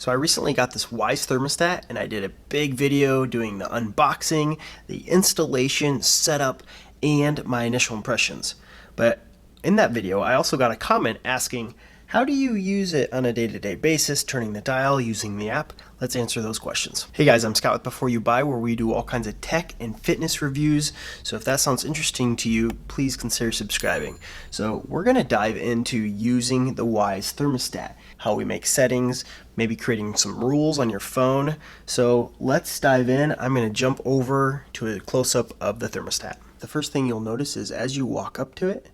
So I recently got this Wyze thermostat and I did a big video doing the unboxing, the installation, setup, and my initial impressions. But in that video, I also got a comment asking, how do you use it on a day-to-day basis, turning the dial, using the app? Let's answer those questions. Hey guys, I'm Scott with Before You Buy, where we do all kinds of tech and fitness reviews. So if that sounds interesting to you, please consider subscribing. So we're gonna dive into using the Wyze thermostat, how we make settings, maybe creating some rules on your phone. So let's dive in. I'm gonna jump over to a close-up of the thermostat. The first thing you'll notice is as you walk up to it,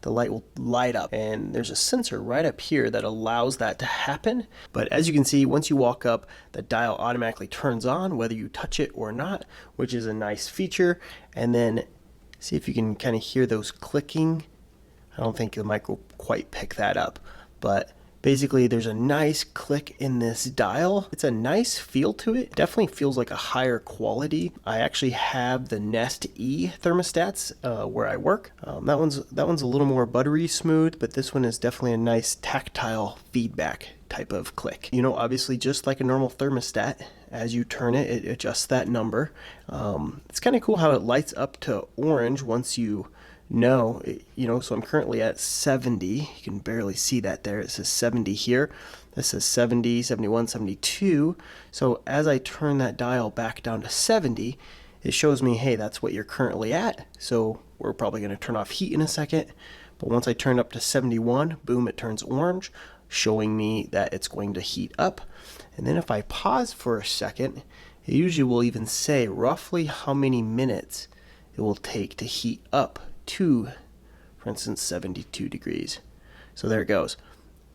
the light will light up, and there's a sensor right up here that allows that to happen. But as you can see, once you walk up, the dial automatically turns on whether you touch it or not, which is a nice feature. And then see if you can kind of hear those clicking. I don't think the mic will quite pick that up, but basically there's a nice click in this dial. It's a nice feel to it. Definitely feels like a higher quality. I actually have the Nest E thermostats where I work. That one's a little more buttery smooth, but this one is definitely a nice tactile feedback type of click. You know, obviously just like a normal thermostat, as you turn it, it adjusts that number. It's kind of cool how it lights up to orange once you know, so I'm currently at 70. You can barely see that there. It says 70 here. This says 70, 71, 72. So as I turn that dial back down to 70, it shows me, hey, that's what you're currently at. So we're probably going to turn off heat in a second. But once I turn up to 71, boom, it turns orange, showing me that it's going to heat up. And then if I pause for a second, it usually will even say roughly how many minutes it will take to heat up to, for instance, 72 degrees. So there it goes.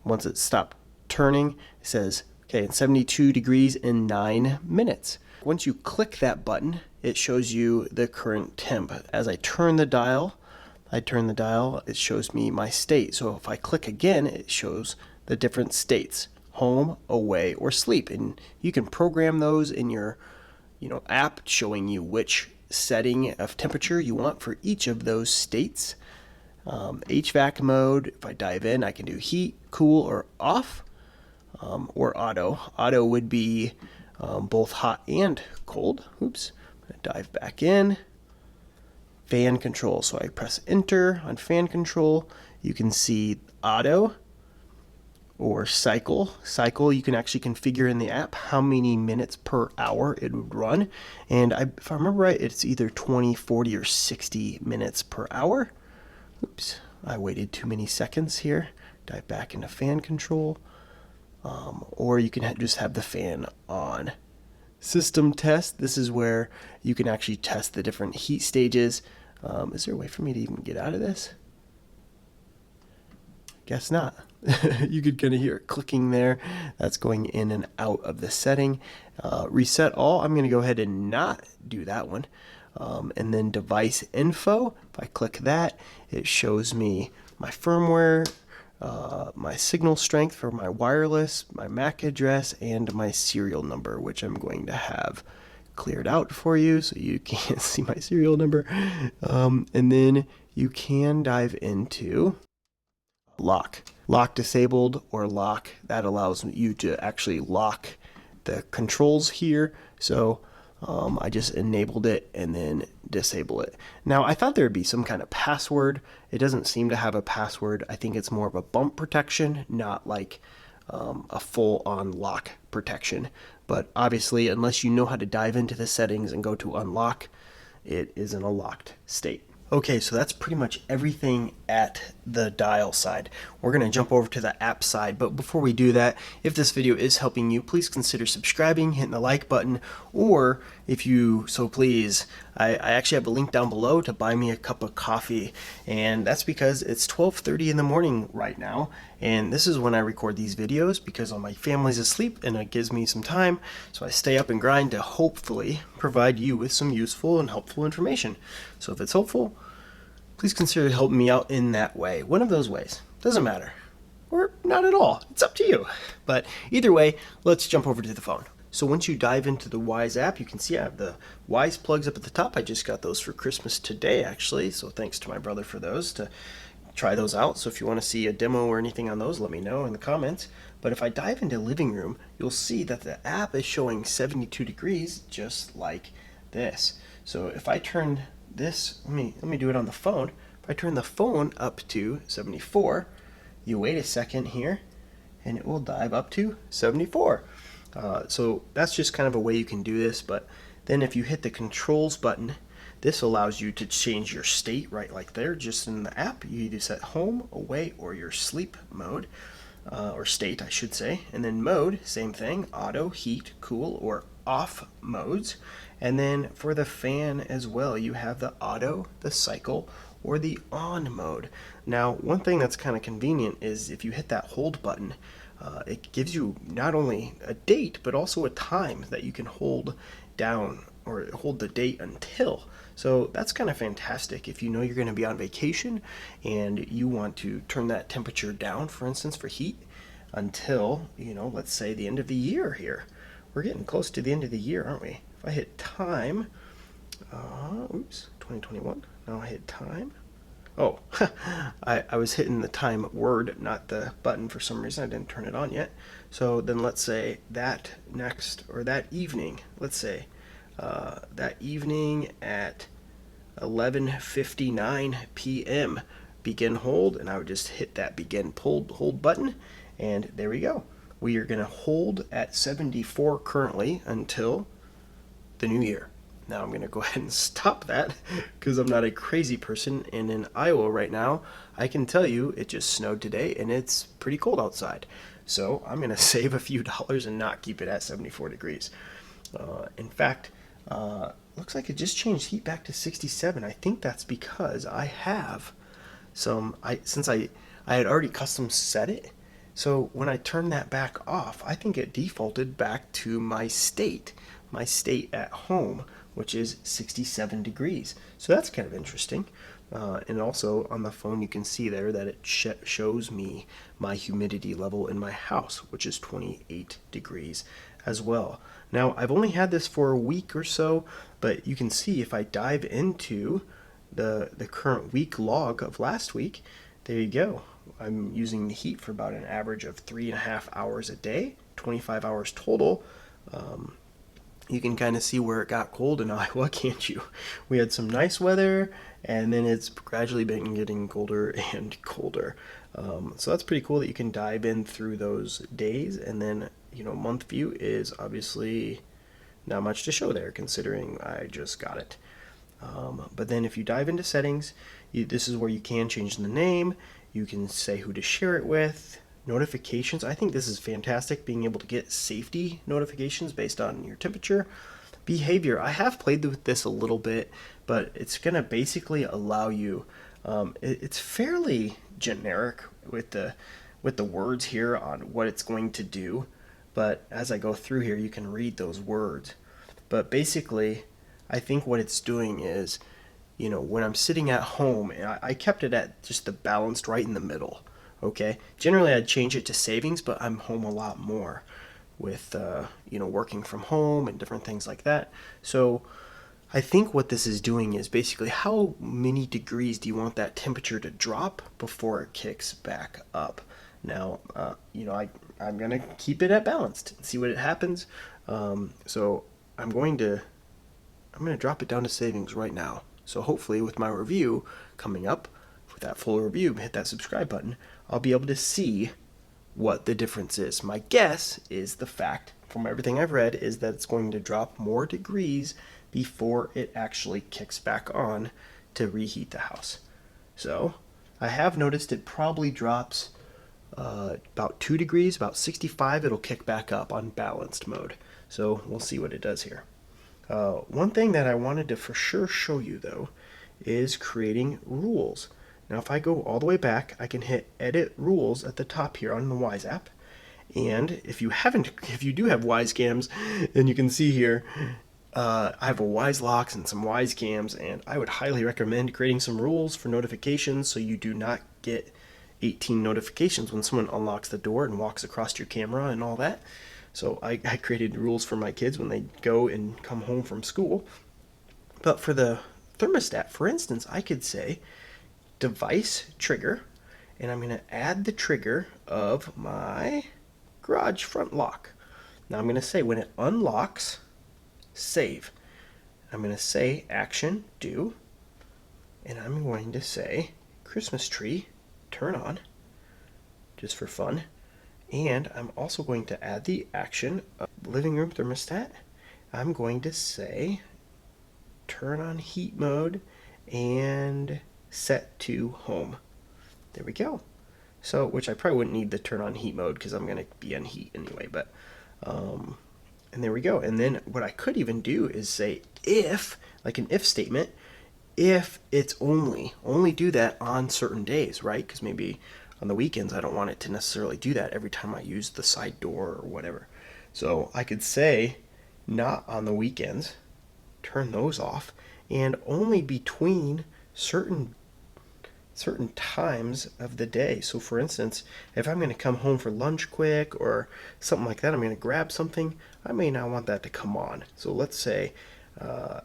Once it stopped turning, it says, okay, in 72 degrees in 9 minutes. Once you click that button, it shows you the current temp. As I turn the dial, it shows me my state. So if I click again, it shows the different states: home, away, or sleep. And you can program those in your app, showing you which setting of temperature you want for each of those states. HVAC mode, if I dive in, I can do heat, cool, or off, or auto. Auto would be both hot and cold. Oops, I'm gonna dive back in. Fan control, so I press enter on fan control. You can see auto or cycle. You can actually configure in the app how many minutes per hour it would run. And if I remember right, it's either 20, 40, or 60 minutes per hour. Oops, I waited too many seconds here. Dive back into fan control. Or you can just have the fan on. System test, this is where you can actually test the different heat stages. Is there a way for me to even get out of this? Guess not. You could kind of hear it clicking there. That's going in and out of the setting. Reset all. I'm going to go ahead and not do that one. And then device info. If I click that, it shows me my firmware, my signal strength for my wireless, my MAC address, and my serial number, which I'm going to have cleared out for you so you can't see my serial number. And then you can dive into lock disabled, or lock that allows you to actually lock the controls here. So I just enabled it and then disable it. Now I thought there would be some kind of password. It doesn't seem to have a password. I think it's more of a bump protection, not like a full-on lock protection. But obviously, unless you know how to dive into the settings and go to unlock, it is in a locked state. Okay, so that's pretty much everything at the dial side. We're going to jump over to the app side, but before we do that, if this video is helping you, please consider subscribing, hitting the like button, or if you so please, I actually have a link down below to buy me a cup of coffee, and that's because it's 12:30 in the morning right now, and this is when I record these videos because all my family's asleep and it gives me some time, so I stay up and grind to hopefully provide you with some useful and helpful information. So if it's helpful, please consider helping me out in that way. One of those ways. Doesn't matter. Or not at all. It's up to you. But either way, let's jump over to the phone. So once you dive into the Wyze app, you can see I have the Wyze plugs up at the top. I just got those for Christmas today, actually. So thanks to my brother for those, to try those out. So if you want to see a demo or anything on those, let me know in the comments. But if I dive into living room, you'll see that the app is showing 72 degrees just like this. So if I turn this, let me do it on the phone. If I turn the phone up to 74, you wait a second here, and it will dive up to 74. So that's just kind of a way you can do this. But then if you hit the controls button, this allows you to change your state right like there, just in the app. You either set home, away, or your sleep mode, or state, I should say. And then mode, same thing, auto, heat, cool, or off modes. And then for the fan as well, you have the auto, the cycle, or the on mode. Now, one thing that's kind of convenient is if you hit that hold button, it gives you not only a date, but also a time that you can hold down or hold the date until. So that's kind of fantastic if you know you're going to be on vacation and you want to turn that temperature down, for instance, for heat until, let's say the end of the year here. We're getting close to the end of the year, aren't we? If I hit time, 2021, now I hit time. Oh, I was hitting the time word, not the button for some reason. I didn't turn it on yet. So then let's say that next, or that evening, let's say that evening at 11:59 p.m. begin hold, and I would just hit that begin hold button, and there we go. We are going to hold at 74 currently until the new year. Now I'm going to go ahead and stop that because I'm not a crazy person, and in Iowa right now, I can tell you it just snowed today and it's pretty cold outside. So I'm going to save a few dollars and not keep it at 74 degrees. In fact, looks like it just changed heat back to 67. I think that's because I have since I had already custom set it. So when I turn that back off, I think it defaulted back to my state at home, which is 67 degrees. So that's kind of interesting. And also on the phone, you can see there that it shows me my humidity level in my house, which is 28 degrees as well. Now, I've only had this for a week or so, but you can see if I dive into the current week log of last week, there you go. I'm using the heat for about an average of 3.5 hours a day, 25 hours total. You can kind of see where it got cold in Iowa, can't you? We had some nice weather, and then it's gradually been getting colder and colder. So that's pretty cool that you can dive in through those days, and then, month view is obviously not much to show there, considering I just got it. But then if you dive into settings, this is where you can change the name. You can say who to share it with. Notifications, I think this is fantastic, being able to get safety notifications based on your temperature. Behavior, I have played with this a little bit, but it's going to basically allow you, it's fairly generic with the words here on what it's going to do, but as I go through here, you can read those words. But basically, I think what it's doing is, when I'm sitting at home, and I kept it at just the balanced right in the middle. Okay, generally I'd change it to savings, but I'm home a lot more with working from home and different things like that. So I think what this is doing is basically how many degrees do you want that temperature to drop before it kicks back up. Now, I'm gonna keep it at balanced and see what it happens. So I'm gonna drop it down to savings right now. So hopefully with my review coming up, with that full review, hit that subscribe button, I'll be able to see what the difference is. My guess is the fact, from everything I've read, is that it's going to drop more degrees before it actually kicks back on to reheat the house. So I have noticed it probably drops about 2 degrees, about 65, it'll kick back up on balanced mode. So we'll see what it does here. One thing that I wanted to for sure show you, though, is creating rules. Now, if I go all the way back, I can hit Edit Rules at the top here on the Wyze app. And if you do have Wyze cams, then you can see here, I have a Wyze locks and some Wyze cams, and I would highly recommend creating some rules for notifications so you do not get 18 notifications when someone unlocks the door and walks across your camera and all that. So I created rules for my kids when they go and come home from school. But for the thermostat, for instance, I could say device trigger, and I'm going to add the trigger of my garage front lock. Now I'm going to say when it unlocks, save. I'm going to say action, do, and I'm going to say Christmas tree, turn on, just for fun. And I'm also going to add the action of living room thermostat. I'm going to say turn on heat mode and set to home. There we go. So, which I probably wouldn't need the turn on heat mode because I'm going to be on heat anyway, but and there we go. And then what I could even do is say if, like an if statement, if it's only do that on certain days, right? Because maybe on the weekends I don't want it to necessarily do that every time I use the side door or whatever. So I could say not on the weekends, turn those off, and only between certain times of the day. So for instance, if I'm going to come home for lunch quick or something like that, I'm going to grab something, I may not want that to come on. So let's say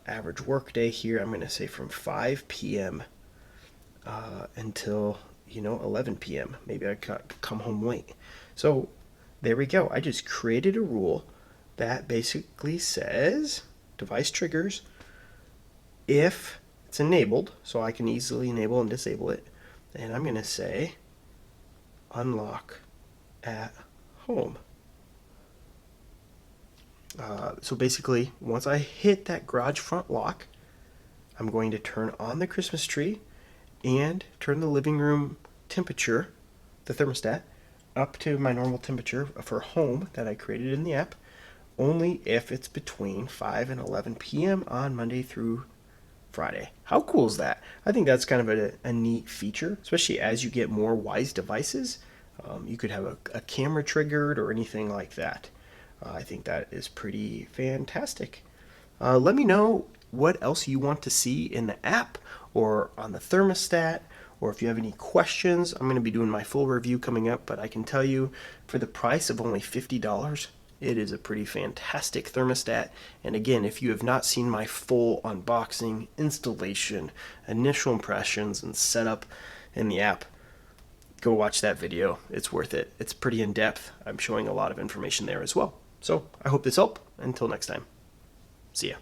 average work day here, I'm going to say from 5 p.m. Until 11 p.m. Maybe I come home late. So there we go. I just created a rule that basically says device triggers if it's enabled, so I can easily enable and disable it. And I'm going to say unlock at home. So basically, once I hit that garage front lock, I'm going to turn on the Christmas tree and turn the living room temperature, the thermostat, up to my normal temperature for home that I created in the app, only if it's between 5 and 11 p.m. on Monday through Friday. How cool is that? I think that's kind of a neat feature, especially as you get more Wyze devices. You could have a camera triggered or anything like that. I think that is pretty fantastic. Let me know what else you want to see in the app or on the thermostat, or if you have any questions. I'm going to be doing my full review coming up, but I can tell you for the price of only $50, it is a pretty fantastic thermostat. And again, if you have not seen my full unboxing, installation, initial impressions, and setup in the app, go watch that video. It's worth it. It's pretty in-depth. I'm showing a lot of information there as well. So I hope this helped. Until next time, see ya.